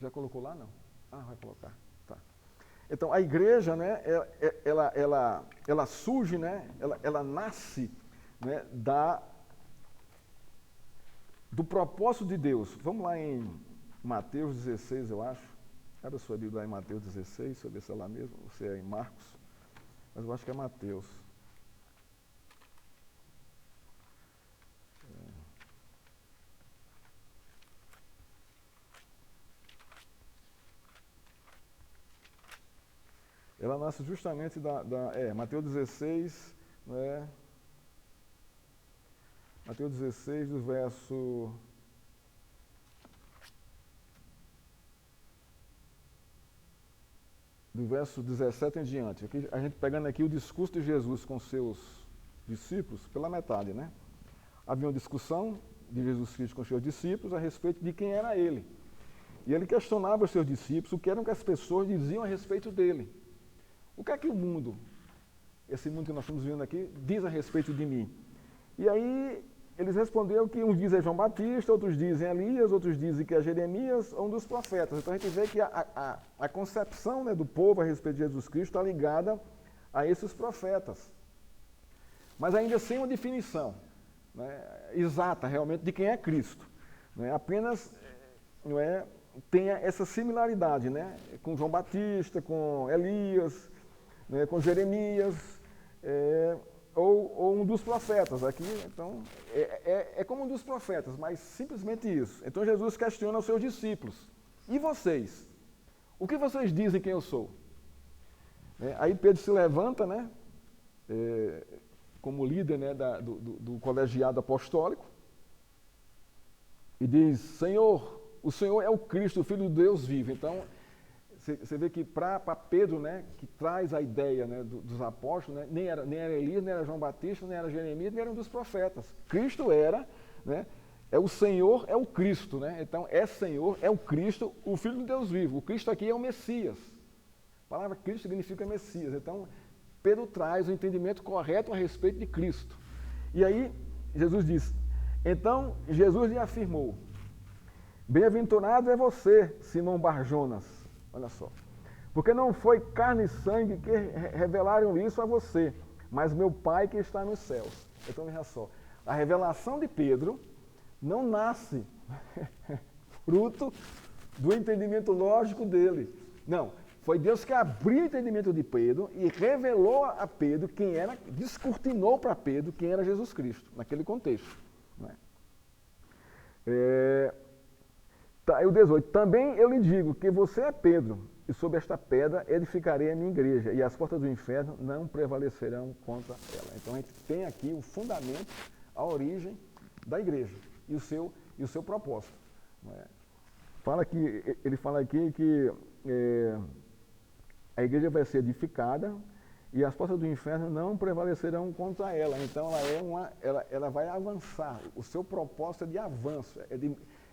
Já colocou lá, não? Ah, vai colocar. Tá. Então, a igreja, né, ela surge, né, ela nasce, né, do propósito de Deus. Vamos lá em Mateus 16, eu acho. Abre a sua Bíblia lá em Mateus 16, deixa eu ver se é lá mesmo, ou se é em Marcos. Mas eu acho que é Mateus. Ela nasce justamente Mateus 16, né? Mateus 16, do verso 17 em diante. Aqui, a gente pegando aqui o discurso de Jesus com seus discípulos pela metade, né? Havia uma discussão de Jesus Cristo com seus discípulos a respeito de quem era ele. E ele questionava os seus discípulos o que eram que as pessoas diziam a respeito dele. O que é que o mundo, esse mundo que nós estamos vivendo aqui, diz a respeito de mim? E aí eles responderam que uns dizem João Batista, outros dizem Elias, outros dizem que é Jeremias, ou um dos profetas. Então a gente vê que a concepção, né, do povo a respeito de Jesus Cristo está ligada a esses profetas. Mas ainda sem uma definição, né, exata realmente de quem é Cristo. Né, apenas tenha essa similaridade, né, com João Batista, com Elias, né, com Jeremias, ou um dos profetas. Aqui, então, é como um dos profetas, mas simplesmente isso. Então Jesus questiona os seus discípulos. E vocês? O que vocês dizem quem eu sou? Aí Pedro se levanta, né, como líder, né, do colegiado apostólico, e diz, Senhor, o Senhor é o Cristo, o Filho de Deus vivo. Então, você vê que para Pedro, né, que traz a ideia, né, dos apóstolos, né, nem era Elias, nem era João Batista, nem era Jeremias, nem era um dos profetas. Cristo era, né, é o Senhor, é o Cristo. Né? Então, é Senhor, é o Cristo, o Filho de Deus vivo. O Cristo aqui é o Messias. A palavra Cristo significa Messias. Então, Pedro traz o entendimento correto a respeito de Cristo. E aí, Jesus diz, então, Jesus lhe afirmou, bem-aventurado é você, Simão Barjonas. Olha só. Porque não foi carne e sangue que revelaram isso a você, mas meu Pai que está nos céus. Então, veja só. A revelação de Pedro não nasce fruto do entendimento lógico dele. Não. Foi Deus que abriu o entendimento de Pedro e revelou a Pedro quem era, descortinou para Pedro quem era Jesus Cristo, naquele contexto. Né? Tá, o 18. Também eu lhe digo que você é Pedro, e sobre esta pedra edificarei a minha igreja, e as portas do inferno não prevalecerão contra ela. Então a gente tem aqui o fundamento, a origem da igreja e o seu propósito. Né? Ele fala aqui que a igreja vai ser edificada e as portas do inferno não prevalecerão contra ela. Então ela vai avançar. O seu propósito é de avanço,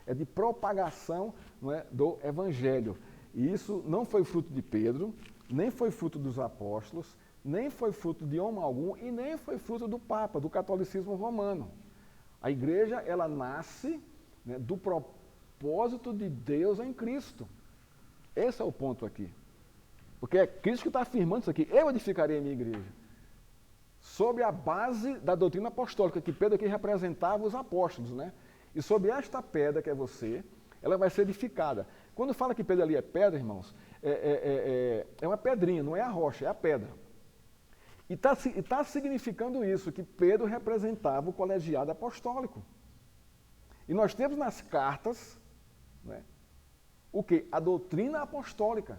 é de propagação, não é, do Evangelho. E isso não foi fruto de Pedro, nem foi fruto dos apóstolos, nem foi fruto de homem algum e nem foi fruto do Papa, do catolicismo romano. A igreja, ela nasce, né, do propósito de Deus em Cristo. Esse é o ponto aqui. Porque é Cristo que está afirmando isso aqui. Eu edificarei a minha igreja. Sobre a base da doutrina apostólica, que Pedro aqui representava os apóstolos, né? E sobre esta pedra, que é você, ela vai ser edificada. Quando fala que Pedro ali é pedra, irmãos, é uma pedrinha, não é a rocha, é a pedra. E está significando isso, que Pedro representava o colegiado apostólico. E nós temos nas cartas, né, o quê? A doutrina apostólica.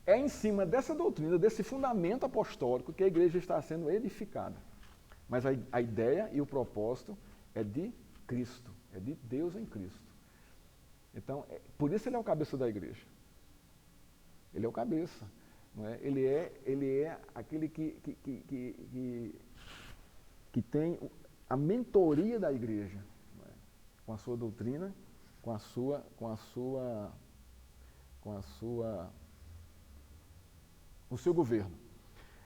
É em cima dessa doutrina, desse fundamento apostólico, que a igreja está sendo edificada. Mas a ideia e o propósito é de Cristo, é de Deus em Cristo. Então, por isso ele é o cabeça da igreja. Ele é o cabeça. Não é? Ele é aquele que tem a mentoria da igreja, não é? Com a sua doutrina, com o seu governo.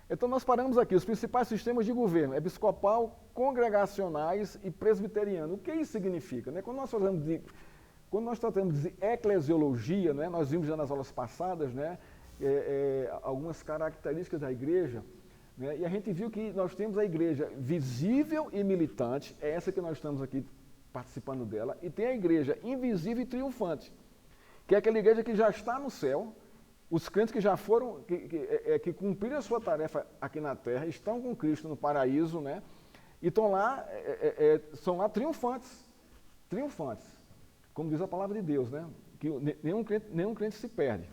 Então nós paramos aqui, os principais sistemas de governo, episcopal, congregacionais e presbiteriano. O que isso significa? Né? Quando nós falamos Quando nós tratamos de eclesiologia, né, nós vimos já nas aulas passadas, né, algumas características da igreja, né, e a gente viu que nós temos a igreja visível e militante, é essa que nós estamos aqui participando dela, e tem a igreja invisível e triunfante, que é aquela igreja que já está no céu, os crentes que já foram, que cumpriram a sua tarefa aqui na terra, estão com Cristo no paraíso, né, e estão lá, são lá triunfantes, como diz a palavra de Deus, né, que nenhum crente se perde.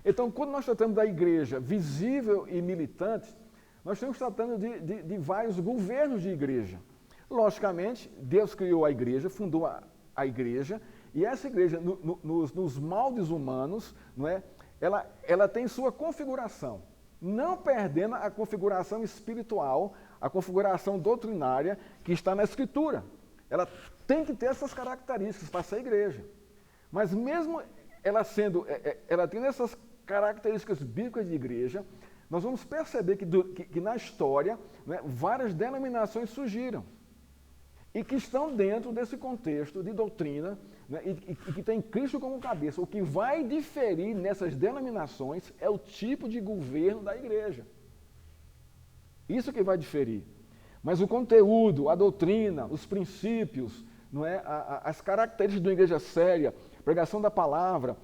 Então, quando nós tratamos da igreja visível e militante, nós estamos tratando de vários governos de igreja. Logicamente, Deus criou a igreja, fundou a igreja, e essa igreja, nos moldes humanos, não é, ela tem sua configuração, não perdendo a configuração espiritual, a configuração doutrinária que está na Escritura. Ela tem que ter essas características para ser igreja. Mas mesmo ela tendo essas características bíblicas de igreja, nós vamos perceber que na história, né, várias denominações surgiram e que estão dentro desse contexto de doutrina, né, e que tem Cristo como cabeça. O que vai diferir nessas denominações é o tipo de governo da igreja. Isso que vai diferir. Mas o conteúdo, a doutrina, os princípios, não é, as características de uma igreja séria, pregação da palavra,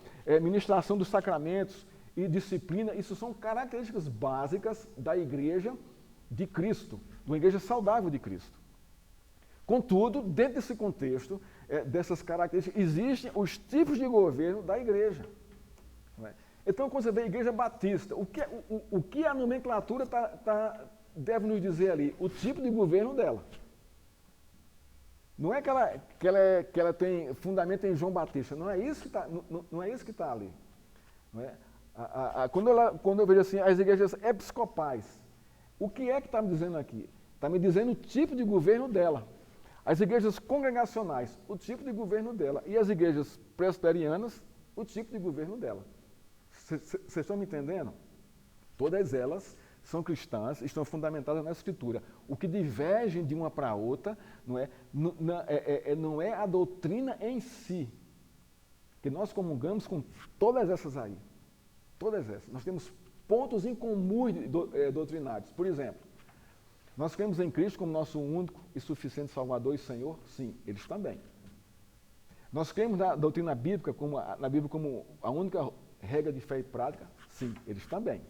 ministração dos sacramentos e disciplina, isso são características básicas da igreja de Cristo, de uma igreja saudável de Cristo. Contudo, dentro desse contexto, dessas características, existem os tipos de governo da igreja. Não é? Então, quando você vê a igreja batista, o que a nomenclatura deve nos dizer ali? O tipo de governo dela. Não é que ela tem fundamento em João Batista, não é isso que está ali. Não é? Quando eu vejo assim, as igrejas episcopais, o que é que está me dizendo aqui? Está me dizendo o tipo de governo dela. As igrejas congregacionais, o tipo de governo dela. E as igrejas presbiterianas, o tipo de governo dela. Vocês estão me entendendo? Todas elas são cristãs, estão fundamentadas na Escritura. O que diverge de uma para a outra não é a doutrina em si, que nós comungamos com todas essas aí. Todas essas. Nós temos pontos em comum doutrinários. Por exemplo, nós cremos em Cristo como nosso único e suficiente Salvador e Senhor? Sim, eles também. Nós cremos na doutrina bíblica, na Bíblia como a única regra de fé e prática? Sim, eles também.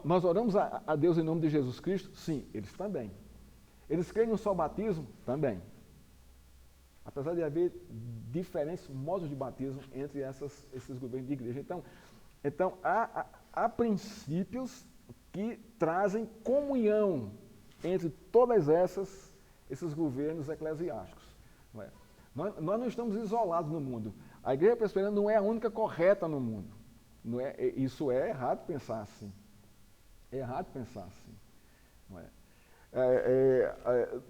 Nós oramos a Deus em nome de Jesus Cristo? Sim, eles também. Eles creem no só batismo? Também. Apesar de haver diferentes modos de batismo entre esses governos de igreja. Então há princípios que trazem comunhão entre todas esses governos eclesiásticos. Não é? Nós não estamos isolados no mundo. A igreja presbiteriana não é a única correta no mundo. Não é, isso é errado pensar assim. É errado pensar assim. Não é?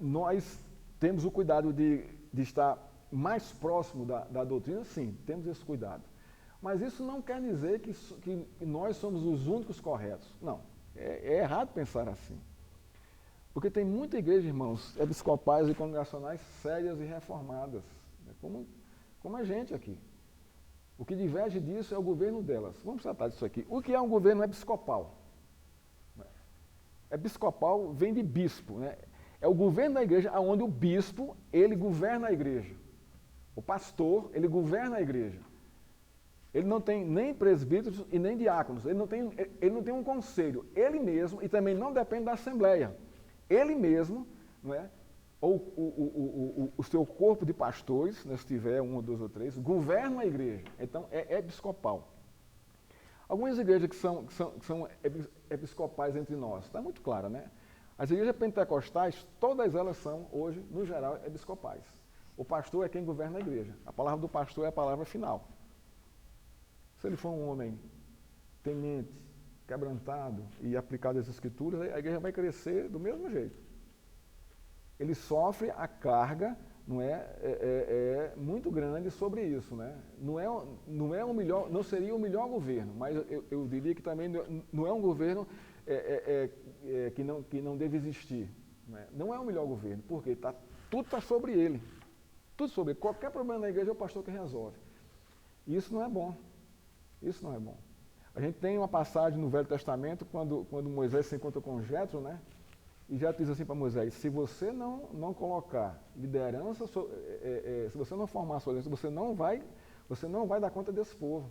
Nós temos o cuidado de estar mais próximo da doutrina, sim, temos esse cuidado. Mas isso não quer dizer que nós somos os únicos corretos. Não, é errado pensar assim. Porque tem muita igreja, irmãos, episcopais e congregacionais sérias e reformadas, né, como a gente aqui. O que diverge disso é o governo delas. Vamos tratar disso aqui. O que é um governo episcopal? Episcopal vem de bispo, né? É o governo da igreja onde o bispo, ele governa a igreja. O pastor, ele governa a igreja. Ele não tem nem presbíteros e nem diáconos. Ele não tem um conselho. Ele mesmo, e também não depende da assembleia. Ele mesmo, não é? Ou o seu corpo de pastores, né, se tiver um ou dois ou três, governa a igreja. Então, é episcopal. Algumas igrejas que são episcopais entre nós, está muito claro, né? As igrejas pentecostais, todas elas são, hoje, no geral, episcopais. O pastor é quem governa a igreja. A palavra do pastor é a palavra final. Se ele for um homem temente, quebrantado e aplicado às escrituras, a igreja vai crescer do mesmo jeito. Ele sofre a carga, muito grande sobre isso, né? Não seria o melhor governo, mas eu diria que também não é um governo que não deve existir. Né? Não é o melhor governo, porque está tudo está sobre ele. Tudo sobre ele. Qualquer problema na igreja é o pastor que resolve. E isso não é bom. Isso não é bom. A gente tem uma passagem no Velho Testamento, quando Moisés se encontra com Jetro, né? E Jetro diz assim para Moisés: se você não colocar liderança, se você não formar a sua liderança, você não vai dar conta desse povo.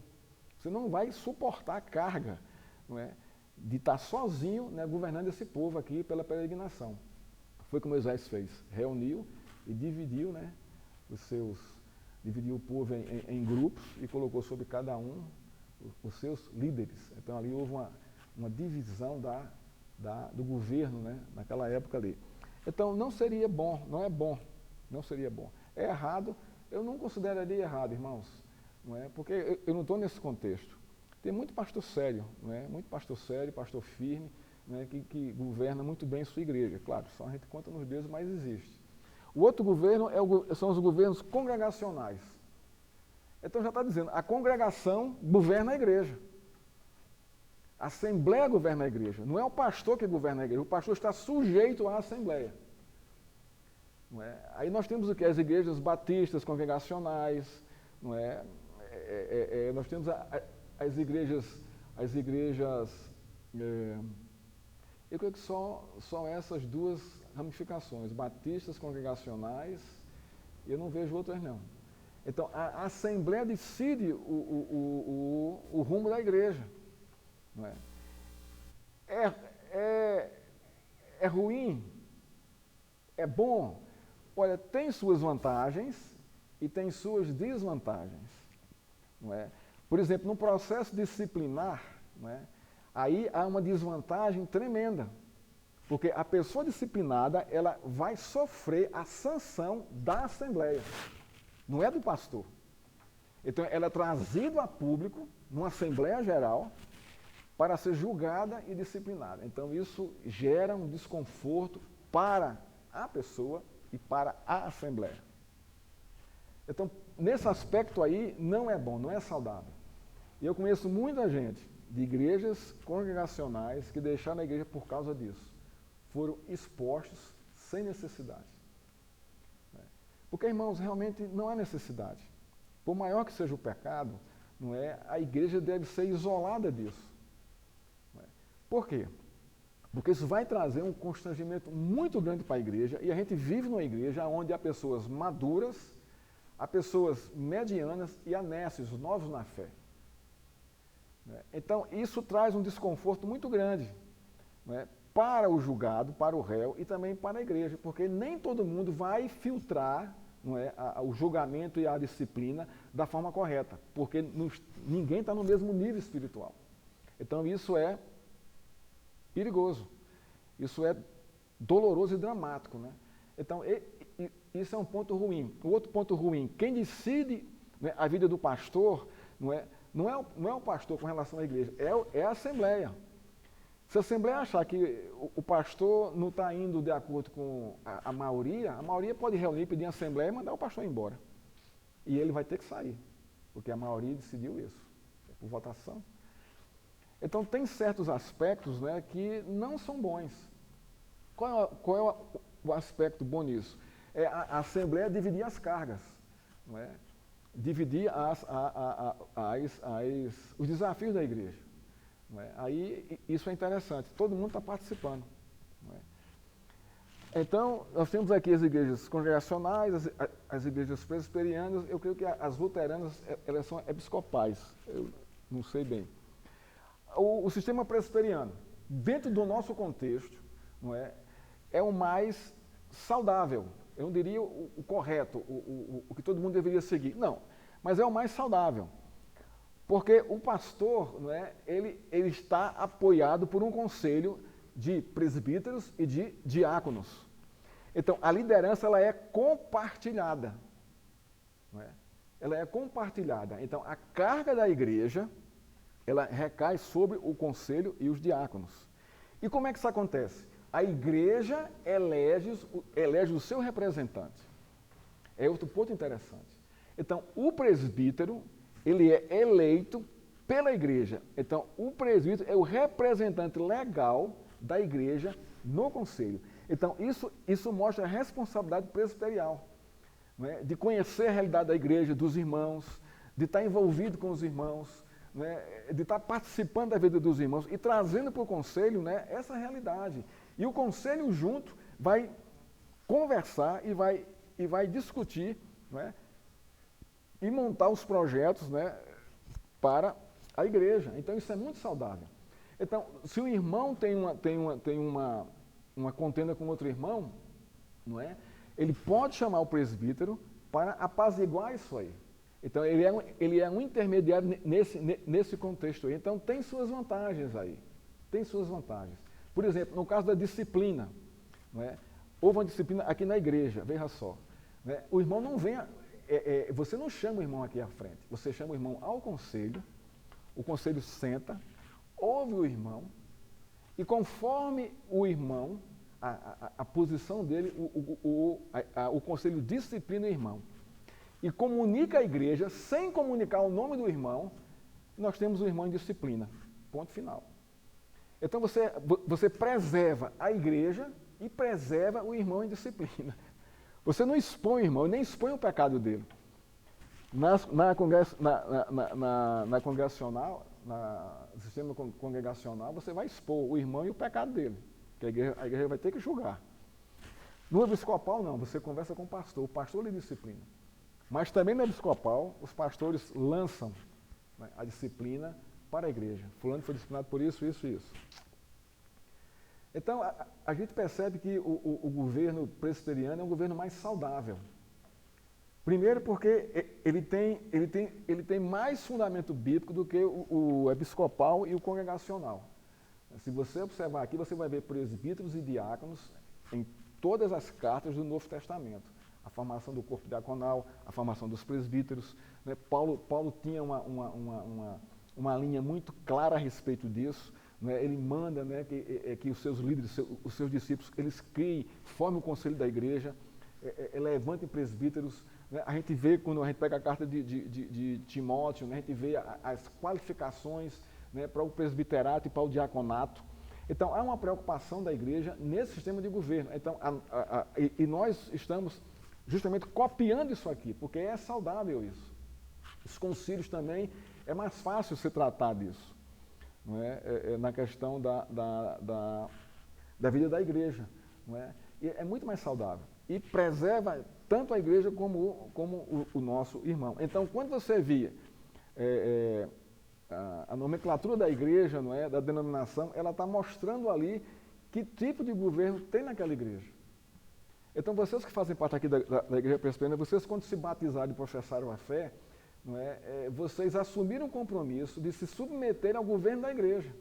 Você não vai suportar a carga, não é, de estar sozinho, né, governando esse povo aqui pela peregrinação. Foi o que Moisés fez. Reuniu e dividiu, né, dividiu o povo em grupos e colocou sobre cada um os seus líderes. Então ali houve uma divisão do governo, né, naquela época ali. Então não seria bom, não é bom, não seria bom. É errado, eu não consideraria errado, irmãos, não é? Porque eu não estou nesse contexto. Tem muito pastor sério, não é? Muito pastor sério, pastor firme, né, que governa muito bem sua igreja. Claro, só a gente conta nos dedos, mas existe. O outro governo são os governos congregacionais. Então já está dizendo, a congregação governa a igreja. A assembleia governa a igreja. Não é o pastor que governa a igreja, o pastor está sujeito à assembleia. Não é? Aí nós temos o que? As igrejas batistas, congregacionais, não é? Nós temos as igrejas, eu creio que só essas duas ramificações, batistas, congregacionais, eu não vejo outras não. Então, a Assembleia decide o rumo da igreja. Não é? É ruim? É bom? Olha, tem suas vantagens e tem suas desvantagens. Não é? Por exemplo, no processo disciplinar, não é? Aí há uma desvantagem tremenda, porque a pessoa disciplinada ela vai sofrer a sanção da Assembleia, não é do pastor. Então, ela é trazida a público, numa Assembleia Geral, para ser julgada e disciplinada. Então, isso gera um desconforto para a pessoa e para a Assembleia. Então, nesse aspecto aí, não é bom, não é saudável. E eu conheço muita gente de igrejas congregacionais que deixaram a igreja por causa disso. Foram expostos sem necessidade. Porque, irmãos, realmente não há necessidade. Por maior que seja o pecado, não é, a igreja deve ser isolada disso. Não é? Por quê? Porque isso vai trazer um constrangimento muito grande para a igreja, e a gente vive numa igreja onde há pessoas maduras, há pessoas medianas e há nécios, novos na fé. Então, isso traz um desconforto muito grande, não é, para o julgado, para o réu e também para a igreja, porque nem todo mundo vai filtrar, não é, o julgamento e a disciplina da forma correta, porque ninguém está no mesmo nível espiritual. Então, isso é perigoso, isso é doloroso e dramático. Né? Então, isso é um ponto ruim. O outro ponto ruim, quem decide, né, a vida do pastor não é o pastor com relação à igreja, é a Assembleia. Se a Assembleia achar que o pastor não está indo de acordo com a maioria pode reunir, pedir a Assembleia e mandar o pastor embora. E ele vai ter que sair, porque a maioria decidiu isso, por votação. Então, tem certos aspectos, né, que não são bons. Qual é o aspecto bom nisso? É a Assembleia dividir as cargas, não é? Dividir os desafios da igreja. Não é? Aí isso é interessante, todo mundo está participando. Não é? Então, nós temos aqui as igrejas congregacionais, as igrejas presbiterianas, eu creio que as luteranas elas são episcopais, eu não sei bem. O sistema presbiteriano, dentro do nosso contexto, não é o mais saudável. Eu não diria o correto, o que todo mundo deveria seguir. Não, mas é o mais saudável. Porque o pastor, não é, ele está apoiado por um conselho de presbíteros e de diáconos. Então, a liderança ela é compartilhada. Não é? Ela é compartilhada. Então, a carga da igreja ela recai sobre o conselho e os diáconos. E como é que isso acontece? A igreja elege o seu representante. É outro ponto interessante. Então, o presbítero, ele é eleito pela igreja. Então, o presbítero é o representante legal da igreja no conselho. Então, isso mostra a responsabilidade presbiterial, não é? De conhecer a realidade da igreja, dos irmãos, de estar envolvido com os irmãos, né? De estar participando da vida dos irmãos e trazendo para o conselho, né, essa realidade. E o conselho junto vai conversar e vai discutir, né, e montar os projetos, né, para a igreja. Então isso é muito saudável. Então, se o irmão tem uma contenda com outro irmão, não é? Ele pode chamar o presbítero para apaziguar isso aí. Então ele é um intermediário nesse contexto aí. Então tem suas vantagens aí. Tem suas vantagens. Por exemplo, no caso da disciplina, não é? Houve uma disciplina aqui na igreja, veja só. Né? O irmão não vem. Você não chama o irmão aqui à frente. Você chama o irmão ao conselho. O conselho senta, ouve o irmão, e conforme o irmão, a posição dele, o conselho disciplina o irmão. E comunica à igreja, sem comunicar o nome do irmão, nós temos o irmão em disciplina. Ponto final. Então você preserva a igreja e preserva o irmão em disciplina. Você não expõe o irmão, nem expõe o pecado dele. Na congregacional, no sistema congregacional, você vai expor o irmão e o pecado dele, que a igreja vai ter que julgar. No episcopal, não, você conversa com o pastor lhe disciplina. Mas também no episcopal, os pastores lançam, né, a disciplina para a igreja. Fulano foi disciplinado por isso, isso e isso. Então, a gente percebe que o governo presbiteriano é um governo mais saudável. Primeiro porque ele tem mais fundamento bíblico do que o episcopal e o congregacional. Se você observar aqui, você vai ver presbíteros e diáconos em todas as cartas do Novo Testamento. A formação do corpo diaconal, a formação dos presbíteros. Né? Paulo tinha uma linha muito clara a respeito disso. Né? Ele manda, né, que os seus líderes, os seus discípulos, eles criem, formem o conselho da igreja, levantem presbíteros. Né? A gente vê, quando a gente pega a carta de Timóteo, né, a gente vê as qualificações, né, para o presbiterato e para o diaconato. Então, há uma preocupação da igreja nesse sistema de governo. Então, e nós estamos justamente copiando isso aqui, porque é saudável isso. Os concílios também, é mais fácil se tratar disso, não é? Na questão da vida da igreja. Não é? E é muito mais saudável. E preserva tanto a igreja como o nosso irmão. Então, quando você via a nomenclatura da igreja, não é, da denominação, ela está mostrando ali que tipo de governo tem naquela igreja. Então, vocês que fazem parte aqui da igreja presbiteriana, vocês quando se batizaram e professaram a fé, não é, vocês assumiram o compromisso de se submeter ao governo da igreja,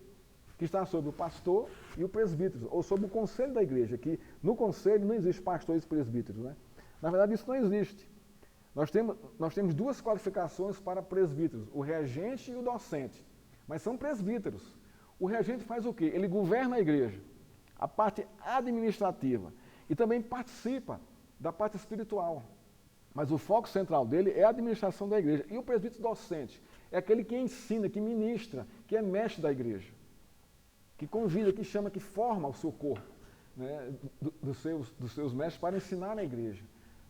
que está sobre o pastor e o presbítero, ou sobre o conselho da igreja, que no conselho não existe pastores e presbíteros. Né? Na verdade, isso não existe. Nós temos duas qualificações para presbíteros, o regente e o docente, mas são presbíteros. O regente faz o quê? Ele governa a igreja, a parte administrativa, e também participa da parte espiritual. Mas o foco central dele é a administração da igreja. E o presbítero docente é aquele que ensina, que ministra, que é mestre da igreja, que convida, que chama, que forma o seu corpo, né, dos seus mestres para ensinar na igreja.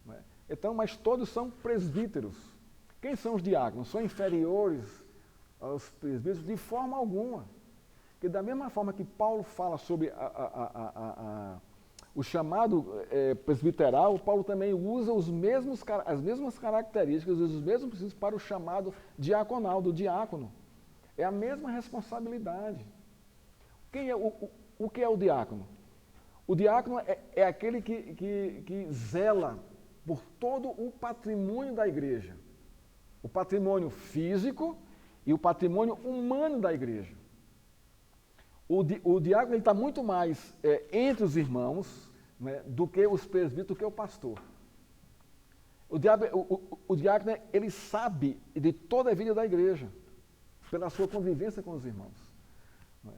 Né? Então, mas todos são presbíteros. Quem são os diáconos? São inferiores aos presbíteros de forma alguma. Porque da mesma forma que Paulo fala sobre o chamado presbiteral, Paulo também usa as mesmas características e os mesmos princípios para o chamado diaconal, do diácono. É a mesma responsabilidade. O que é o diácono? O diácono é aquele que zela por todo o patrimônio da igreja. O patrimônio físico e o patrimônio humano da igreja. O diácono está muito mais entre os irmãos, né, do que os presbíteros, do que o pastor. O diácono, ele sabe de toda a vida da igreja, pela sua convivência com os irmãos. Né?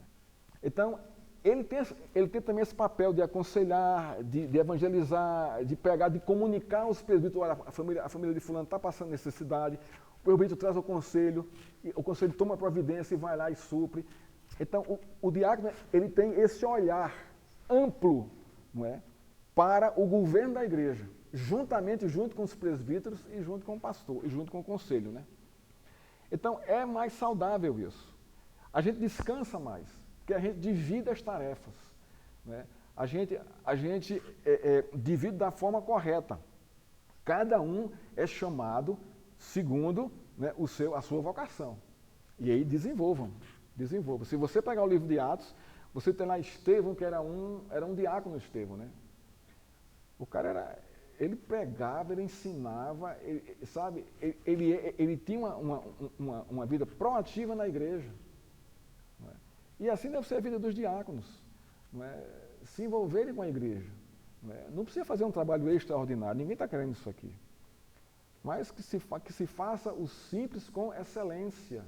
Então, ele tem também esse papel de aconselhar, de evangelizar, de pregar, de comunicar aos presbíteros, olha, a família de fulano está passando necessidade, o presbítero traz ao conselho, o conselho toma providência e vai lá e supre. Então, o diácono, ele tem esse olhar amplo, não é, para o governo da igreja, junto com os presbíteros e junto com o pastor, e junto com o conselho, né? Então, é mais saudável isso. A gente descansa mais, porque a gente divide as tarefas, né? A gente divide da forma correta. Cada um é chamado segundo, né, a sua vocação. E aí desenvolvam. Se você pegar o livro de Atos, você tem lá Estevão, que era um diácono Estevão, né? O cara ele pregava, ele ensinava, ele tinha uma vida proativa na igreja. Não é? E assim deve ser a vida dos diáconos, não é? Se envolverem com a igreja. Não precisa fazer um trabalho extraordinário, ninguém está querendo isso aqui. Mas que se faça o simples com excelência.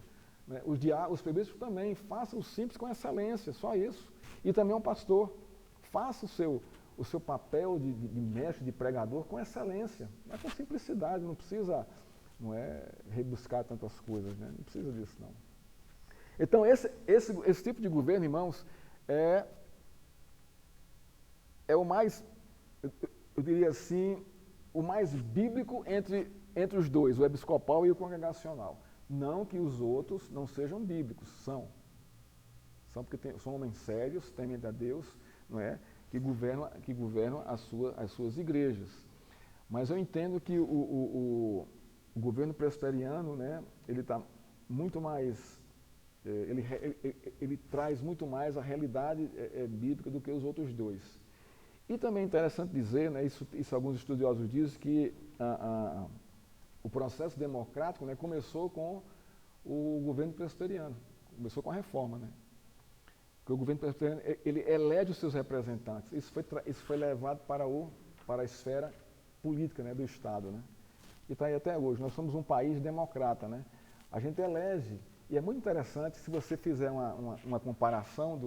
Né? Os presbíteros também, façam o simples com excelência, só isso. E também um pastor, faça o seu papel de mestre, de pregador com excelência, mas com simplicidade, não precisa rebuscar tantas coisas, né? Não precisa disso, não. Então, esse tipo de governo, irmãos, é o mais, eu diria assim, o mais bíblico entre os dois, o episcopal e o congregacional. Não que os outros não sejam bíblicos, são porque são homens sérios, temem a Deus, não é? Que governam as suas igrejas. Mas eu entendo que o governo presbiteriano, né, ele está muito mais, ele traz muito mais a realidade bíblica do que os outros dois. E também é interessante dizer, né, isso alguns estudiosos dizem, que o processo democrático, né, começou com o governo presbiteriano, começou com a reforma, né? Porque o governo presbiteriano, ele elege os seus representantes. Isso foi levado para a esfera política, né, do Estado, né? E está aí até hoje. Nós somos um país democrata, né? A gente elege, e é muito interessante, se você fizer uma comparação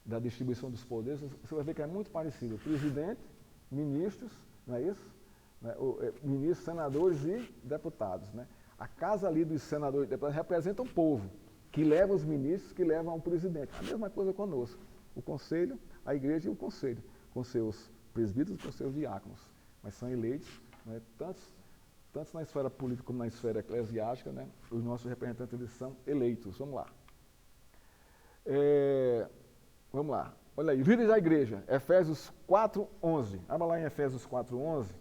da distribuição dos poderes, você vai ver que é muito parecido. Presidente, ministros, não é isso? Ministros, senadores e deputados, né? A casa ali dos senadores e deputados representa o povo, que leva os ministros, que levam ao presidente. A mesma coisa conosco. O conselho, a igreja e o conselho, com seus presbíteros e com seus diáconos. Mas são eleitos, né, tanto na esfera política como na esfera eclesiástica, né, os nossos representantes eles são eleitos. Vamos lá. Vamos lá. Olha aí, líderes da igreja, Efésios 4:11. Abra lá em Efésios 4:11.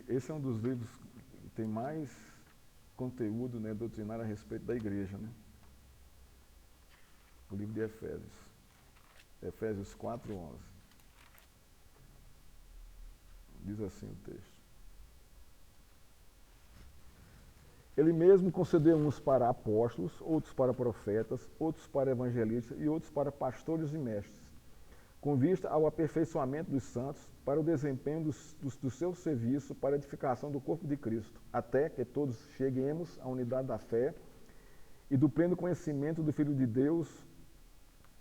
Esse é um dos livros que tem mais conteúdo, né, doutrinário a respeito da igreja, né? O livro de Efésios. Efésios 4:11. Diz assim o texto. Ele mesmo concedeu uns para apóstolos, outros para profetas, outros para evangelistas e outros para pastores e mestres, com vista ao aperfeiçoamento dos santos, para o desempenho do seu serviço, para a edificação do corpo de Cristo, até que todos cheguemos à unidade da fé e do pleno conhecimento do Filho de Deus,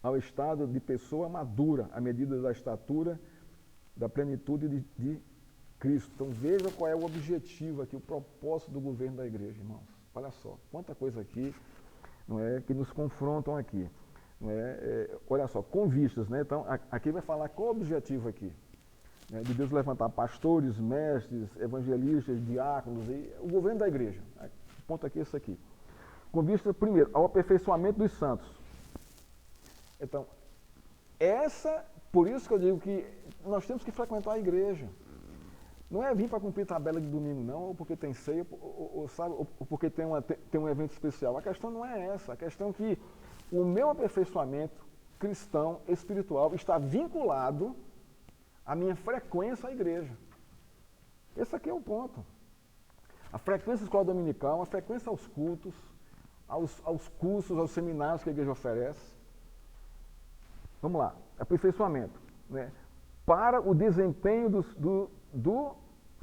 ao estado de pessoa madura, à medida da estatura, da plenitude de Cristo. Então veja qual é o objetivo aqui, o propósito do governo da igreja, irmãos. Olha só, quanta coisa aqui, não é, que nos confrontam aqui. Não é, olha só, com vistas, né? Então, aqui vai falar qual o objetivo aqui. Né? De Deus levantar pastores, mestres, evangelistas, diáconos, e o governo da igreja. O ponto aqui é esse aqui. Com vista, primeiro, ao aperfeiçoamento dos santos. Então, por isso que eu digo que nós temos que frequentar a igreja. Não é vir para cumprir tabela de domingo, não, ou porque tem ceia, ou porque tem um evento especial. A questão não é essa. A questão é que o meu aperfeiçoamento cristão, espiritual, está vinculado à minha frequência à igreja. Esse aqui é o ponto. A frequência à escola dominical, a frequência aos cultos, aos cursos, aos seminários que a igreja oferece. Vamos lá, aperfeiçoamento, né? Para o desempenho do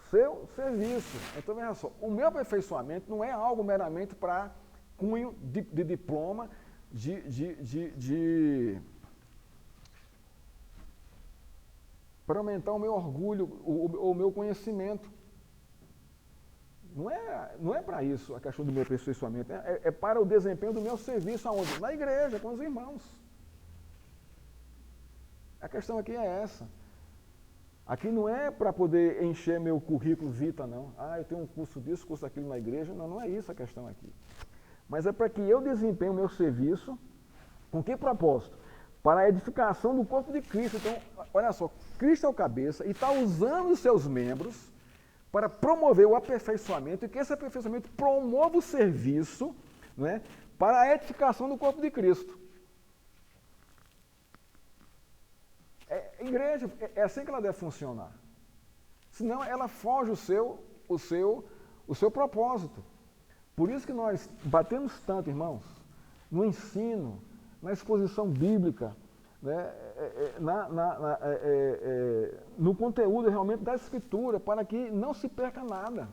seu serviço. Então, veja só, o meu aperfeiçoamento não é algo meramente para cunho de diploma, para aumentar o meu orgulho, o meu conhecimento. Não é para isso a questão do meu aperfeiçoamento, é para o desempenho do meu serviço aonde? Na igreja, com os irmãos. A questão aqui é essa. Aqui não é para poder encher meu currículo vitae, não. Ah, eu tenho um curso disso, curso daquilo na igreja. Não, não é isso a questão aqui. Mas é para que eu desempenhe o meu serviço com que propósito? Para a edificação do corpo de Cristo. Então, olha só, Cristo é o cabeça e está usando os seus membros para promover o aperfeiçoamento e que esse aperfeiçoamento promova o serviço, né, para a edificação do corpo de Cristo. Igreja, é assim que ela deve funcionar. Senão ela foge o seu propósito. Por isso que nós batemos tanto, irmãos, no ensino, na exposição bíblica, né, no conteúdo realmente da Escritura, para que não se perca nada.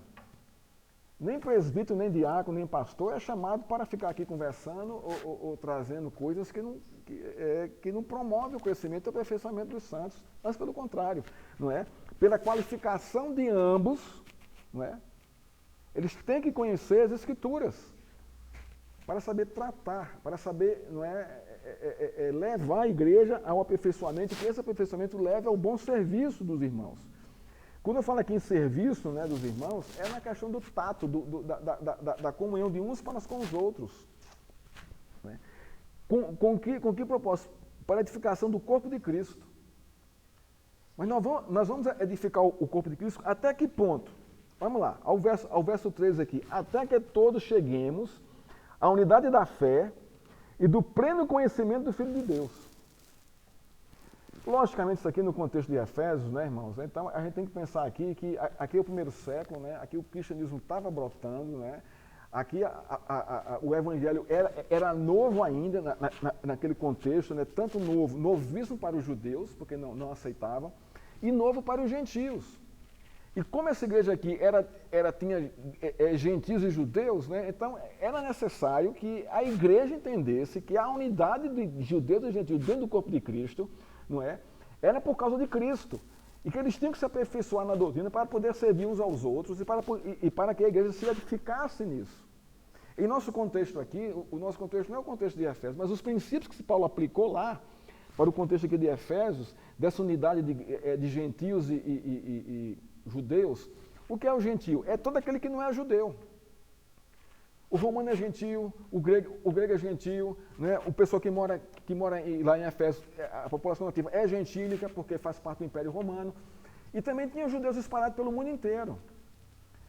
Nem presbítero, nem diácono, nem pastor é chamado para ficar aqui conversando ou trazendo coisas que não promovem o crescimento e o aperfeiçoamento dos santos. Antes, pelo contrário, não é? Pela qualificação de ambos, não é? Eles têm que conhecer as Escrituras para saber tratar, para saber, não levar a igreja ao aperfeiçoamento, e que esse aperfeiçoamento leve ao bom serviço dos irmãos. Quando eu falo aqui em serviço, né, dos irmãos, é na questão do tato, da comunhão de uns para com os outros. Né? Com que propósito? Para a edificação do corpo de Cristo. Mas nós vamos edificar o corpo de Cristo até que ponto? Vamos lá, ao verso 3 aqui. Até que todos cheguemos à unidade da fé e do pleno conhecimento do Filho de Deus. Logicamente, isso aqui no contexto de Efésios, né, irmãos? Então, a gente tem que pensar aqui que aqui é o primeiro século, né? Aqui o cristianismo estava brotando, né? Aqui o evangelho era novo ainda naquele contexto, né? Tanto novíssimo para os judeus, porque não aceitavam, e novo para os gentios. E como essa igreja aqui tinha gentios e judeus, né? Então era necessário que a igreja entendesse que a unidade de judeus e gentios dentro do corpo de Cristo, não é? Era por causa de Cristo. E que eles tinham que se aperfeiçoar na doutrina para poder servir uns aos outros e para que a igreja se edificasse nisso. Em nosso contexto aqui, o nosso contexto não é o contexto de Efésios, mas os princípios que Paulo aplicou lá, para o contexto aqui de Efésios, dessa unidade de gentios e judeus. O que é o gentio? É todo aquele que não é judeu. O romano é gentio, o grego é gentio, né? O pessoal que mora lá em Efésios, a população nativa é gentílica, porque faz parte do Império Romano. E também tinha judeus espalhados pelo mundo inteiro.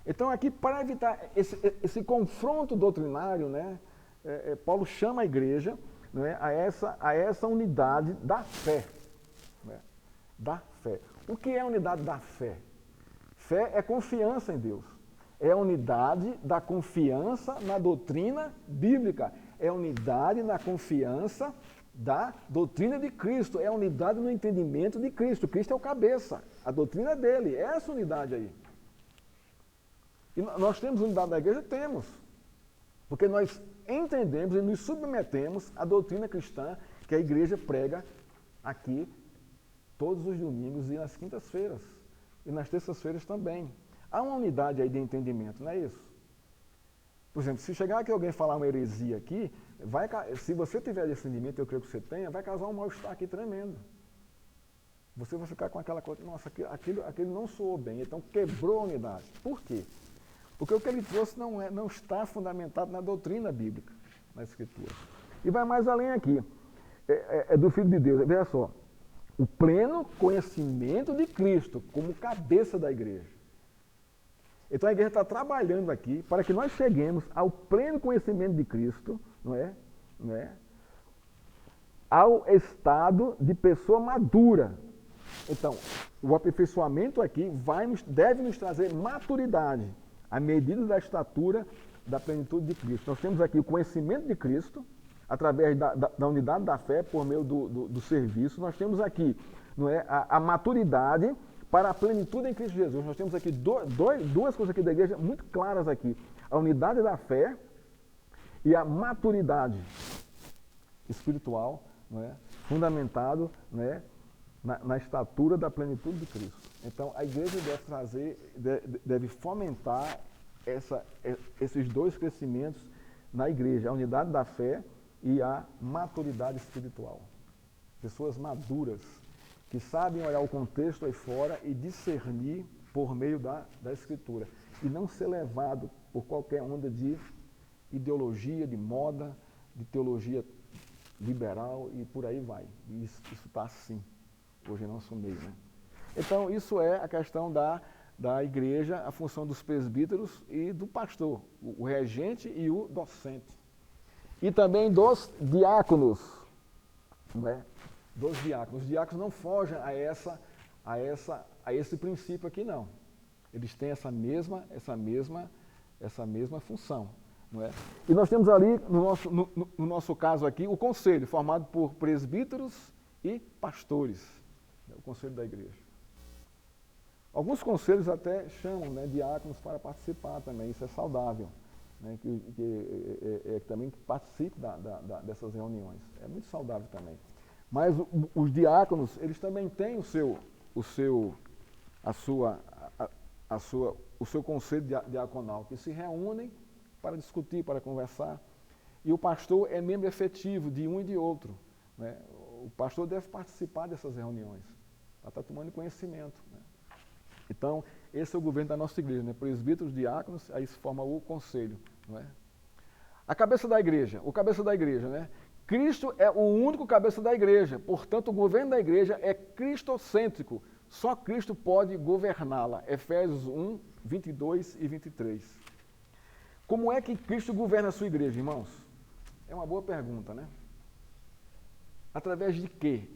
Então aqui, para evitar esse confronto doutrinário, né, Paulo chama a igreja, né, a essa unidade da fé. Né? Da fé. O que é a unidade da fé? Fé é confiança em Deus. É a unidade da confiança na doutrina bíblica. É a unidade na confiança da doutrina de Cristo. É a unidade no entendimento de Cristo. Cristo é o cabeça. A doutrina é dele. É essa unidade aí. E nós temos unidade da igreja? Temos. Porque nós entendemos e nos submetemos à doutrina cristã que a igreja prega aqui todos os domingos e nas quintas-feiras. E nas terças-feiras também. Há uma unidade aí de entendimento, não é isso? Por exemplo, se chegar aqui alguém falar uma heresia aqui, se você tiver discernimento, eu creio que você tenha, vai causar um mal-estar aqui tremendo. Você vai ficar com aquela coisa, nossa, aquilo não soou bem, então quebrou a unidade. Por quê? Porque o que ele trouxe não está fundamentado na doutrina bíblica, na Escritura. E vai mais além aqui, é do Filho de Deus, veja só. O pleno conhecimento de Cristo como cabeça da igreja. Então a igreja está trabalhando aqui para que nós cheguemos ao pleno conhecimento de Cristo, não é? Ao estado de pessoa madura. Então, o aperfeiçoamento aqui deve nos trazer maturidade, à medida da estatura da plenitude de Cristo. Nós temos aqui o conhecimento de Cristo, através da unidade da fé, por meio do serviço. Nós temos aqui, não é, a maturidade para a plenitude em Cristo Jesus. Nós temos aqui duas coisas aqui da igreja muito claras aqui. A unidade da fé e a maturidade espiritual, não é, fundamentado, não é, na estatura da plenitude de Cristo. Então, a igreja deve fomentar esses dois crescimentos na igreja, a unidade da fé e a maturidade espiritual. Pessoas maduras, que sabem olhar o contexto aí fora e discernir por meio da Escritura. E não ser levado por qualquer onda de ideologia, de moda, de teologia liberal e por aí vai. E isso está assim, hoje em nosso meio, né? Então, isso é a questão da igreja, a função dos presbíteros e do pastor, o regente e o docente. E também dos diáconos, não é? Dos diáconos. Os diáconos não fogem a esse princípio aqui, não. Eles têm essa mesma função, não é? E nós temos ali, no nosso caso aqui, o conselho, formado por presbíteros e pastores, o conselho da igreja. Alguns conselhos até chamam, né, diáconos para participar também, isso é saudável, né, que também participe dessas reuniões. É muito saudável também. Mas os diáconos, eles também têm o seu conselho diaconal, que se reúnem para discutir, para conversar. E o pastor é membro efetivo de um e de outro, né? O pastor deve participar dessas reuniões, para estar tomando conhecimento, né? Então, esse é o governo da nossa igreja, né? Presbíteros, diáconos, aí se forma o conselho, não é? A cabeça da igreja, o cabeça da igreja, né? Cristo é o único cabeça da igreja, portanto, o governo da igreja é cristocêntrico. Só Cristo pode governá-la. Efésios 1, 22 e 23. Como é que Cristo governa a sua igreja, irmãos? É uma boa pergunta, né? Através de quê?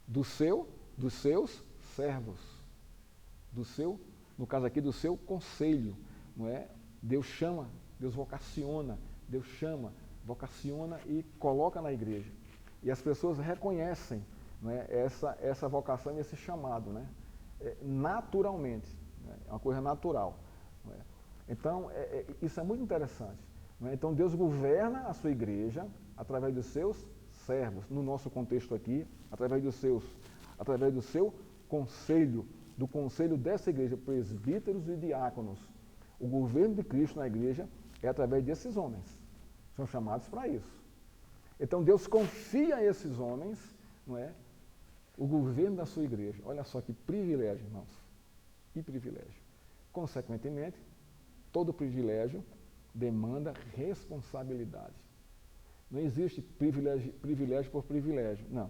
Dos seus servos. No caso aqui, do seu conselho, não é? Deus chama, Deus vocaciona, vocaciona e coloca na igreja. E as pessoas reconhecem, não é, essa vocação e esse chamado, né? Naturalmente, né? É uma coisa natural. Não é? Então, isso é muito interessante. Não é? Então, Deus governa a sua igreja através dos seus servos, no nosso contexto aqui, através do seu conselho, do conselho dessa igreja, presbíteros e diáconos. O governo de Cristo na igreja é através desses homens. São chamados para isso. Então Deus confia a esses homens, não é, o governo da sua igreja. Olha só que privilégio, irmãos. Que privilégio. Consequentemente, todo privilégio demanda responsabilidade. Não existe privilégio por privilégio, não.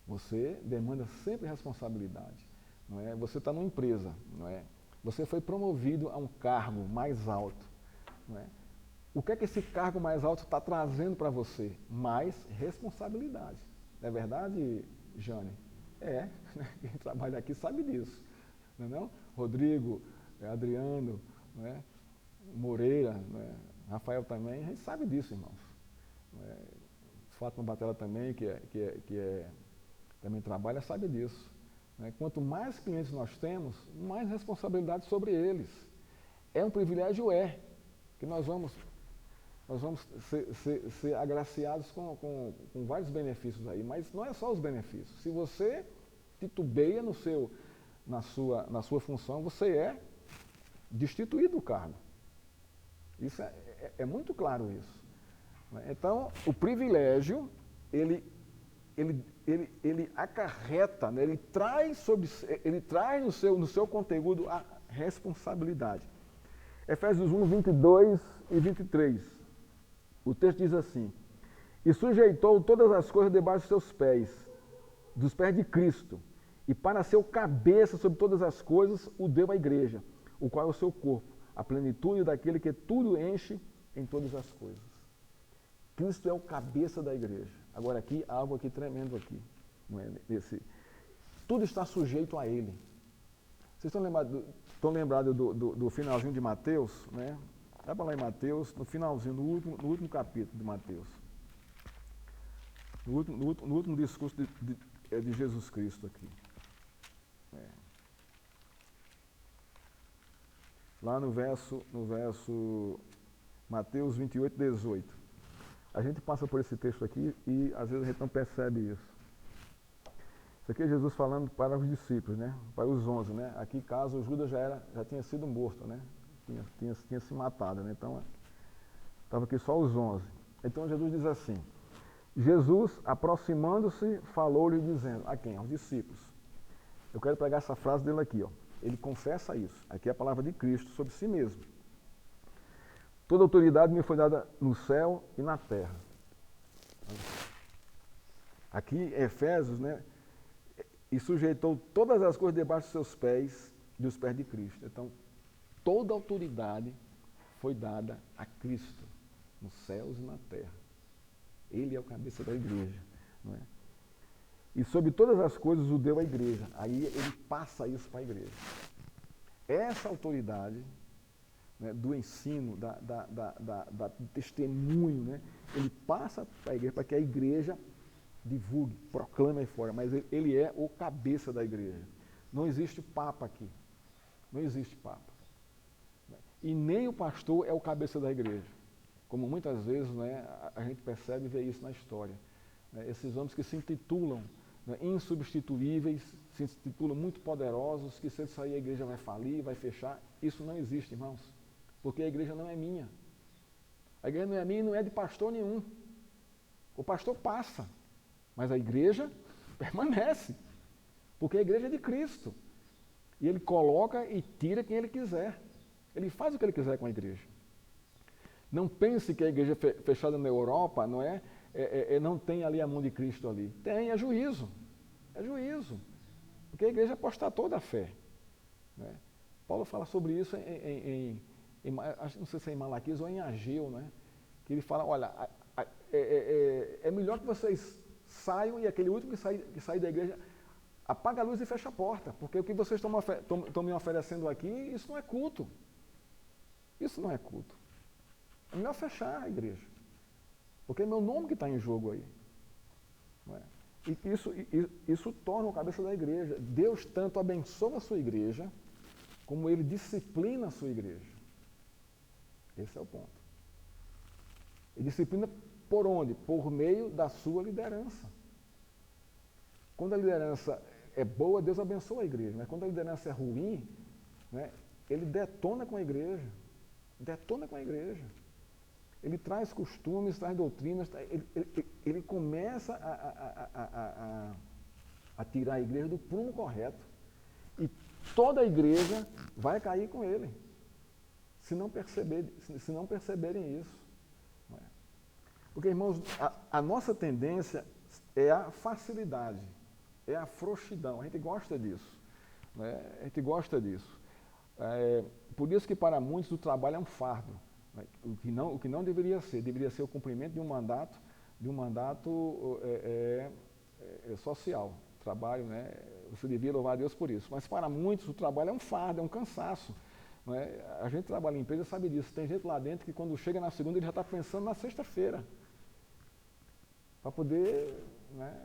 Você demanda sempre responsabilidade. Não é? Você está numa empresa, não é? Você foi promovido a um cargo mais alto. Não é? O que é que esse cargo mais alto está trazendo para você? Mais responsabilidade. Não é verdade, Jane? Quem trabalha aqui sabe disso. Não é não? Rodrigo, Adriano, não é? Moreira, não é? Rafael também, a gente sabe disso, irmãos. Não é? Fátima Batella também, que também trabalha, sabe disso. Né? Quanto mais clientes nós temos, mais responsabilidade sobre eles. É um privilégio, que nós vamos ser agraciados com vários benefícios aí, mas não é só os benefícios. Se você titubeia na sua função, você é destituído do cargo. Isso é muito claro isso. Então, o privilégio, ele acarreta, né? ele traz no seu conteúdo a responsabilidade. Efésios 1, 22 e 23. O texto diz assim: e sujeitou todas as coisas debaixo dos seus pés, dos pés de Cristo, e para ser o cabeça sobre todas as coisas, o deu à igreja, o qual é o seu corpo, a plenitude daquele que tudo enche em todas as coisas. Cristo é o cabeça da igreja. Agora aqui, algo aqui tremendo aqui. Não é? Tudo está sujeito a Ele. Vocês estão lembrados do finalzinho de Mateus? Né? Vai para lá em Mateus, no finalzinho, no último capítulo de Mateus. No último discurso de Jesus Cristo aqui. Lá no verso Mateus 28, 18. A gente passa por esse texto aqui e às vezes a gente não percebe isso. Isso aqui é Jesus falando para os discípulos, né? Para os 11, né? Aqui, caso Judas já tinha sido morto, né? Tinha se matado, né? Então, estava aqui só os 11. Então Jesus diz assim: Jesus, aproximando-se, falou-lhe dizendo, a quem? Aos discípulos. Eu quero pegar essa frase dele aqui, ó. Ele confessa isso. Aqui é a palavra de Cristo sobre si mesmo. Toda autoridade me foi dada no céu e na terra. Aqui, Efésios, né? E sujeitou todas as coisas debaixo dos seus pés, dos pés de Cristo. Então, toda autoridade foi dada a Cristo, nos céus e na terra. Ele é o cabeça da igreja. Não é? E sobre todas as coisas o deu à igreja. Aí ele passa isso para a igreja. Essa autoridade, né, do ensino, do testemunho, né, ele passa para a igreja, para que a igreja divulgue, proclame aí fora. Mas ele é o cabeça da igreja. Não existe papa aqui. Não existe papa. E nem o pastor é o cabeça da igreja. Como muitas vezes, né, a gente percebe e vê isso na história. Esses homens que se intitulam, né, insubstituíveis, se intitulam muito poderosos, que se ele sair a igreja vai falir, vai fechar. Isso não existe, irmãos. Porque a igreja não é minha. A igreja não é minha e não é de pastor nenhum. O pastor passa, mas a igreja permanece. Porque a igreja é de Cristo. E ele coloca e tira quem ele quiser. Ele faz o que ele quiser com a igreja. Não pense que a igreja fechada na Europa não tem ali a mão de Cristo ali. Tem, é juízo. É juízo. Porque a igreja apostatou da fé. Né? Paulo fala sobre isso não sei se é em Malaquias ou em Ageu, né? Que ele fala, olha, é melhor que vocês saiam e aquele último que sair da igreja apaga a luz e fecha a porta, porque o que vocês estão me oferecendo aqui, isso não é culto. Isso não é culto. É melhor fechar a igreja. Porque é meu nome que está em jogo aí. Não é? E isso torna o cabeça da igreja. Deus tanto abençoa a sua igreja, como ele disciplina a sua igreja. Esse é o ponto. Ele disciplina por onde? Por meio da sua liderança. Quando a liderança é boa, Deus abençoa a igreja. Mas quando a liderança é ruim, né, ele detona com a igreja. Detona com a igreja. Ele traz costumes, traz doutrinas, ele começa a tirar a igreja do prumo correto. E toda a igreja vai cair com ele, se não perceberem isso. Não é? Porque, irmãos, a nossa tendência é a facilidade, é a frouxidão. A gente gosta disso. Né? A gente gosta disso. Por isso que para muitos o trabalho é um fardo. O que não deveria ser o cumprimento de um mandato social, trabalho, né? Você devia louvar a Deus por isso. Mas para muitos o trabalho é um fardo, é um cansaço. Não é? A gente trabalha em empresa sabe disso. Tem gente lá dentro que quando chega na segunda ele já está pensando na sexta-feira, para poder, né,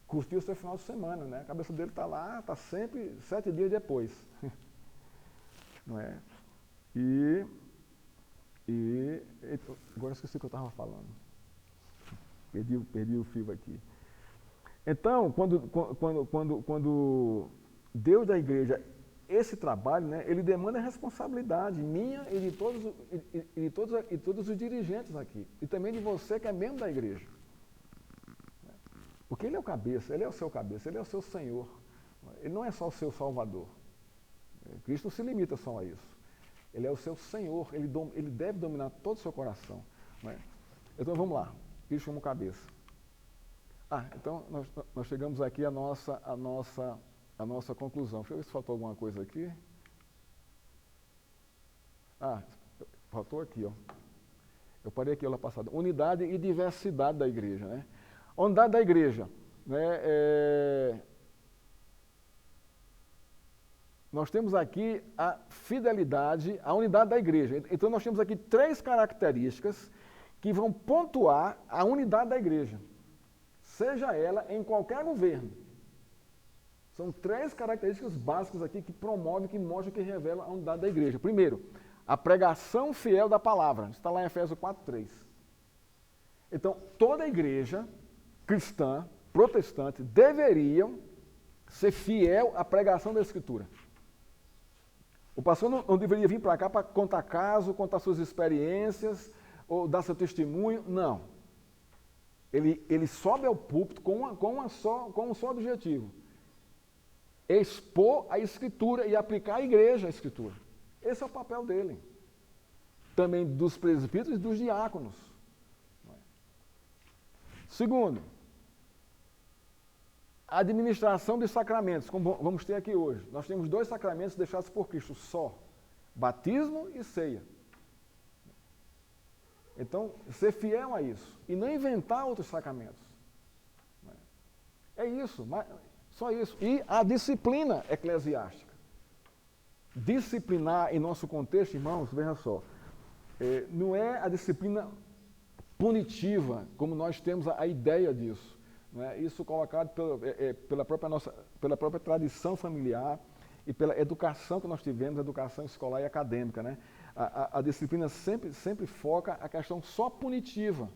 curtir o seu final de semana. Né? A cabeça dele está lá, está sempre 7 dias depois. Não é? Agora esqueci o que eu estava falando. Perdi o fio aqui. Então, quando Deus da igreja esse trabalho, né, ele demanda responsabilidade minha e de todos os dirigentes aqui. E também de você que é membro da igreja. Porque ele é o cabeça, ele é o seu cabeça, ele é o seu Senhor. Ele não é só o seu Salvador. Cristo não se limita só a isso. Ele é o seu Senhor, ele deve dominar todo o seu coração. Né? Então vamos lá, Cristo como cabeça. Então nós chegamos aqui à nossa conclusão. Deixa eu ver se faltou alguma coisa aqui. Faltou aqui, ó. Eu parei aqui aula passada. Unidade e diversidade da igreja. Né? A unidade da igreja. Né, nós temos aqui a fidelidade, a unidade da igreja. Então nós temos aqui 3 características que vão pontuar a unidade da igreja, seja ela em qualquer governo. São 3 características básicas aqui que promovem, que mostram, que revelam a unidade da igreja. Primeiro, a pregação fiel da palavra. Está lá em Efésios 4:3. Então, toda a igreja cristã, protestante, deveriam ser fiel à pregação da Escritura. O pastor não deveria vir para cá para contar caso, contar suas experiências, ou dar seu testemunho, não. Ele sobe ao púlpito com um só objetivo: expor a Escritura e aplicar à igreja a Escritura. Esse é o papel dele. Também dos presbíteros e dos diáconos. Segundo, a administração dos sacramentos, como vamos ter aqui hoje. Nós temos 2 sacramentos deixados por Cristo só: batismo e ceia. Então, ser fiel a isso e não inventar outros sacramentos. É isso, só isso. E a disciplina eclesiástica. Disciplinar, em nosso contexto, irmãos, veja só, não é a disciplina punitiva, como nós temos a ideia disso. Não é? Isso colocado pela própria tradição familiar e pela educação que nós tivemos, educação escolar e acadêmica. Né? A disciplina sempre foca a questão só punitiva.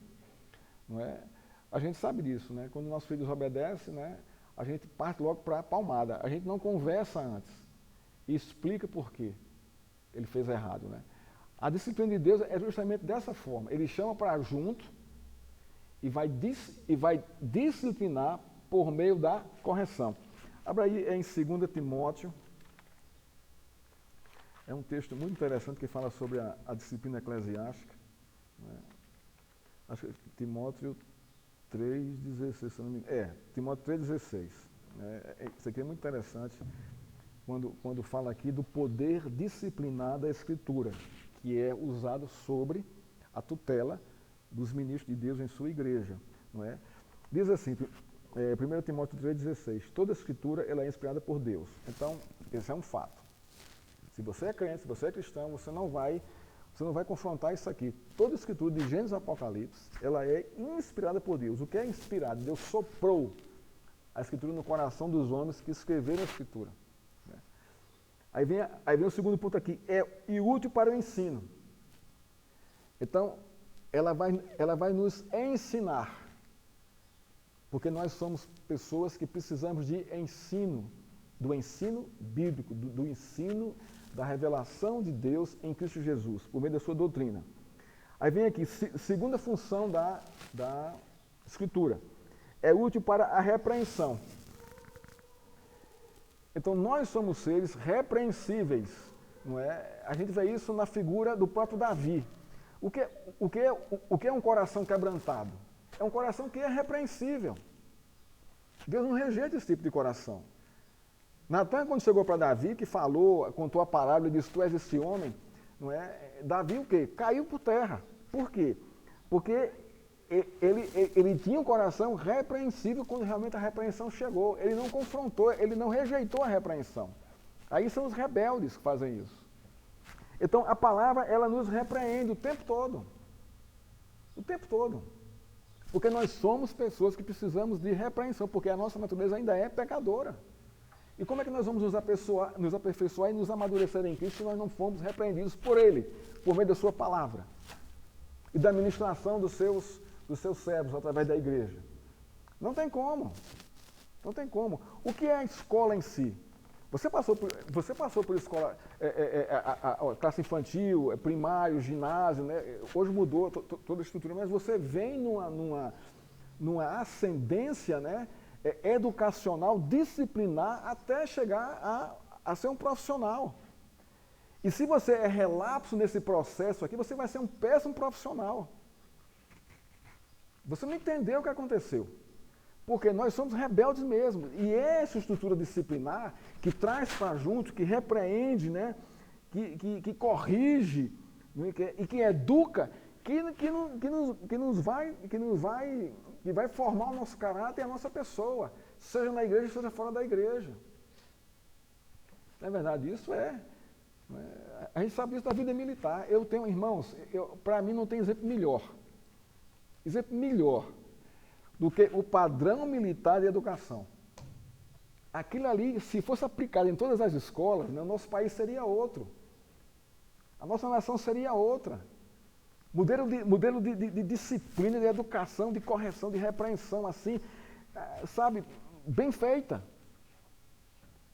Não é? A gente sabe disso, né? Quando o nosso filho desobedece, né, a gente parte logo para a palmada. A gente não conversa antes e explica por quê ele fez errado. Né? A disciplina de Deus é justamente dessa forma. Ele chama para junto e vai disciplinar por meio da correção. Abra aí em 2 Timóteo. É um texto muito interessante que fala sobre a disciplina eclesiástica. Né? Acho que Timóteo 3,16, se não me engano. Timóteo 3,16. Isso aqui é muito interessante quando fala aqui do poder disciplinar da Escritura, que é usado sobre a tutela dos ministros de Deus em sua igreja. Não é? Diz assim, 1 Timóteo 3,16, toda a Escritura ela é inspirada por Deus. Então, esse é um fato. Se você é crente, se você é cristão, você não vai confrontar isso aqui. Toda a Escritura, de Gênesis a Apocalipse, ela é inspirada por Deus. O que é inspirado? Deus soprou a Escritura no coração dos homens que escreveram a Escritura. Né? Aí vem o segundo ponto aqui, e útil para o ensino. Então, ela vai nos ensinar, porque nós somos pessoas que precisamos de ensino, do ensino bíblico, do ensino da revelação de Deus em Cristo Jesus, por meio da sua doutrina. Aí vem aqui, segunda função da Escritura, é útil para a repreensão. Então, nós somos seres repreensíveis, não é? A gente vê isso na figura do próprio Davi. O que é um coração quebrantado? É um coração que é repreensível. Deus não rejeita esse tipo de coração. Natan, quando chegou para Davi, que contou a parábola e disse, tu és esse homem, não é? Davi o quê? Caiu por terra. Por quê? Porque ele tinha um coração repreensível quando realmente a repreensão chegou. Ele não confrontou, ele não rejeitou a repreensão. Aí são os rebeldes que fazem isso. Então, a palavra, ela nos repreende o tempo todo. O tempo todo. Porque nós somos pessoas que precisamos de repreensão, porque a nossa natureza ainda é pecadora. E como é que nós vamos nos aperfeiçoar e nos amadurecer em Cristo se nós não fomos repreendidos por Ele, por meio da Sua palavra? E da ministração dos seus servos através da igreja? Não tem como. Não tem como. O que é a escola em si? Você passou por escola, classe infantil, primário, ginásio, né? Hoje mudou toda a estrutura, mas você vem numa ascendência, né, educacional, disciplinar, até chegar a ser um profissional. E se você é relapso nesse processo aqui, você vai ser um péssimo profissional. Você não entendeu o que aconteceu. Porque nós somos rebeldes mesmo. E essa estrutura disciplinar que traz para junto, que repreende, né? que corrige, né? E que educa, que vai formar o nosso caráter e a nossa pessoa, seja na igreja, seja fora da igreja. Na verdade, isso a gente sabe isso da vida militar. Eu tenho, irmãos, para mim não tem exemplo melhor do que o padrão militar de educação. Aquilo ali, se fosse aplicado em todas as escolas, né, o nosso país seria outro. A nossa nação seria outra. Modelo de disciplina, de educação, de correção, de repreensão, assim, sabe, bem feita.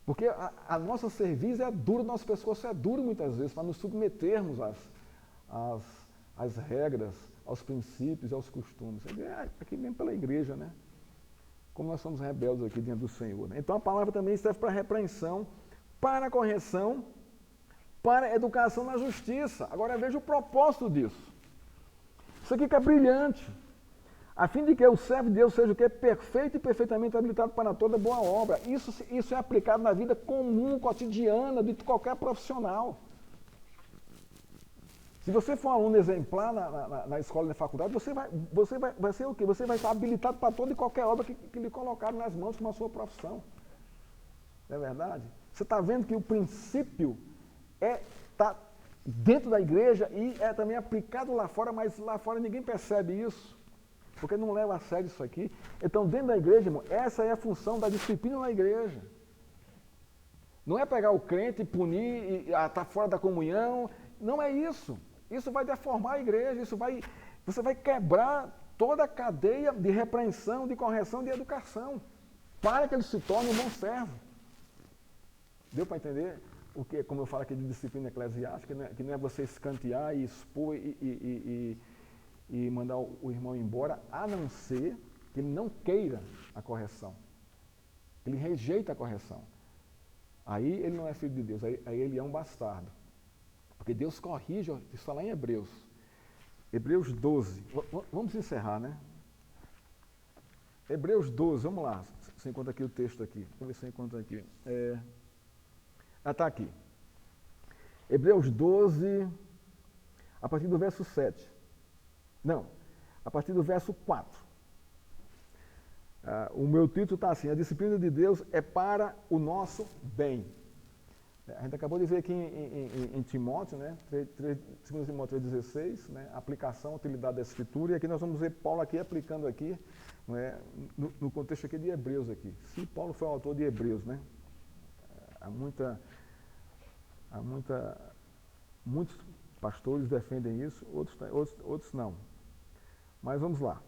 Porque a nossa cerviz é dura, nosso pescoço é duro muitas vezes, para nos submetermos às regras, aos princípios e aos costumes. Aqui mesmo pela igreja, né? Como nós somos rebeldes aqui diante do Senhor. Né? Então a palavra também serve para repreensão, para correção, para educação na justiça. Agora veja o propósito disso. Isso aqui que é brilhante. A fim de que o servo de Deus seja o que? Perfeito e perfeitamente habilitado para toda boa obra. Isso é aplicado na vida comum, cotidiana, de qualquer profissional. Se você for um aluno exemplar na escola e na faculdade, você vai ser o quê? Você vai estar habilitado para toda e qualquer obra que lhe colocaram nas mãos como a sua profissão. Não é verdade? Você está vendo que o princípio está dentro da igreja e é também aplicado lá fora, mas lá fora ninguém percebe isso, porque não leva a sério isso aqui. Então, dentro da igreja, irmão, essa é a função da disciplina na igreja. Não é pegar o crente e punir, e estar fora da comunhão. Não é isso. Isso vai deformar a igreja, você vai quebrar toda a cadeia de repreensão, de correção, de educação, para que ele se torne um bom servo. Deu para entender? O que, como eu falo aqui de disciplina eclesiástica, que não é você escantear e expor e mandar o irmão embora, a não ser que ele não queira a correção. Ele rejeita a correção. Aí ele não é filho de Deus, aí ele é um bastardo. Porque Deus corrige, isso está lá em Hebreus. Hebreus 12. Vamos encerrar, né? Hebreus 12, vamos lá. Você encontra aqui o texto aqui. Deixa eu ver se eu encontro aqui. Está aqui. Hebreus 12, a partir do verso 7. Não, a partir do verso 4. O meu título está assim: a disciplina de Deus é para o nosso bem. A gente acabou de ver aqui em Timóteo, né? 2 Timóteo 3,16, né? Aplicação, utilidade da Escritura, e aqui nós vamos ver Paulo aqui aplicando aqui, né? no contexto aqui de Hebreus aqui. Se Paulo foi o autor de Hebreus, né? Muitos pastores defendem isso, outros não. Mas vamos lá.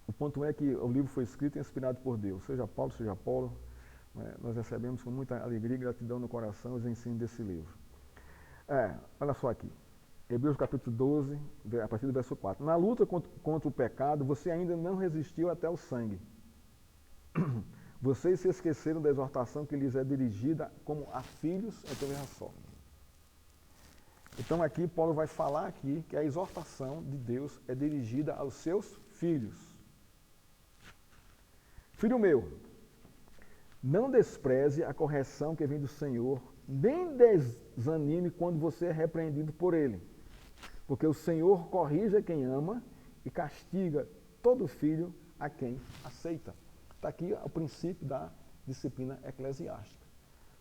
O ponto é que o livro foi escrito e inspirado por Deus, seja Paulo, nós recebemos com muita alegria e gratidão no coração os ensinos desse livro. Olha só aqui, Hebreus capítulo 12, a partir do verso 4. Na luta contra o pecado, você ainda não resistiu até o sangue. Vocês se esqueceram da exortação que lhes é dirigida como a filhos, então veja só. Então aqui Paulo vai falar aqui que a exortação de Deus é dirigida aos seus filhos. Filho meu, não despreze a correção que vem do Senhor, nem desanime quando você é repreendido por Ele. Porque o Senhor corrige a quem ama e castiga todo filho a quem aceita. Está aqui o princípio da disciplina eclesiástica.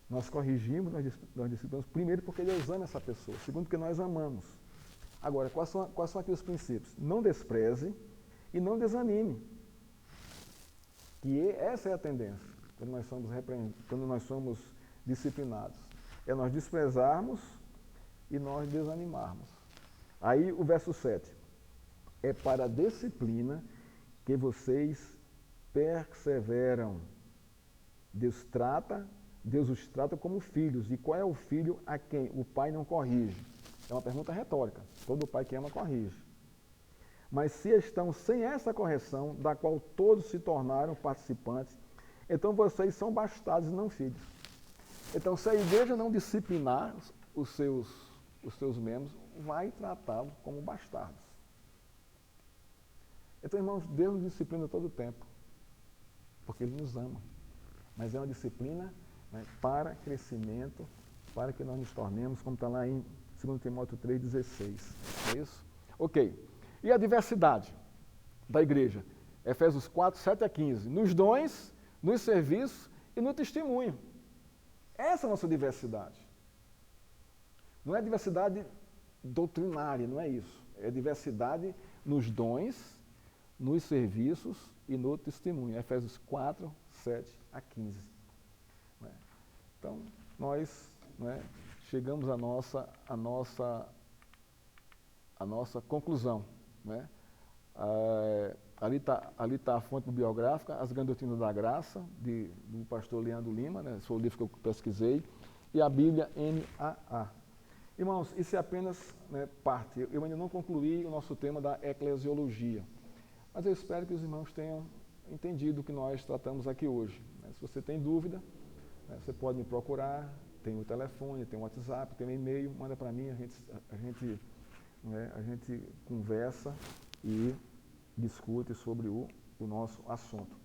Nós corrigimos, nós disciplinamos, primeiro porque Deus ama essa pessoa, segundo porque nós amamos. Agora, quais são aqui os princípios? Não despreze e não desanime. Que essa é a tendência. Quando nós somos disciplinados, é nós desprezarmos e nós desanimarmos. Aí o verso 7, é para a disciplina que vocês perseveram. Deus os trata como filhos. E qual é o filho a quem o pai não corrige? É uma pergunta retórica. Todo pai que ama corrige. Mas se estão sem essa correção, da qual todos se tornaram participantes, então vocês são bastardos e não filhos. Então, se a igreja não disciplinar os seus membros, vai tratá-los como bastardos. Então, irmãos, Deus nos disciplina todo o tempo, porque Ele nos ama. Mas é uma disciplina, né, para crescimento, para que nós nos tornemos, como está lá em 2 Timóteo 3,16. É isso? Ok. E a diversidade da igreja? Efésios 4, 7 a 15. Nos dons, nos serviços e no testemunho. Essa é a nossa diversidade. Não é diversidade doutrinária, não é isso. É diversidade nos dons, nos serviços e no testemunho. Efésios 4, 7 a 15. Então, nós, chegamos à nossa conclusão. Ali está a fonte bibliográfica, As Grandes Doutrinas da Graça, do pastor Leandro Lima, esse foi o livro que eu pesquisei, e a Bíblia NAA. Irmãos, isso é apenas, né, parte. Eu ainda não concluí o nosso tema da eclesiologia, mas eu espero que os irmãos tenham entendido o que nós tratamos aqui hoje. Né? Se você tem dúvida, né, você pode me procurar, tem o telefone, tem o WhatsApp, tem o e-mail, manda para mim, a gente conversa e discute sobre o nosso assunto.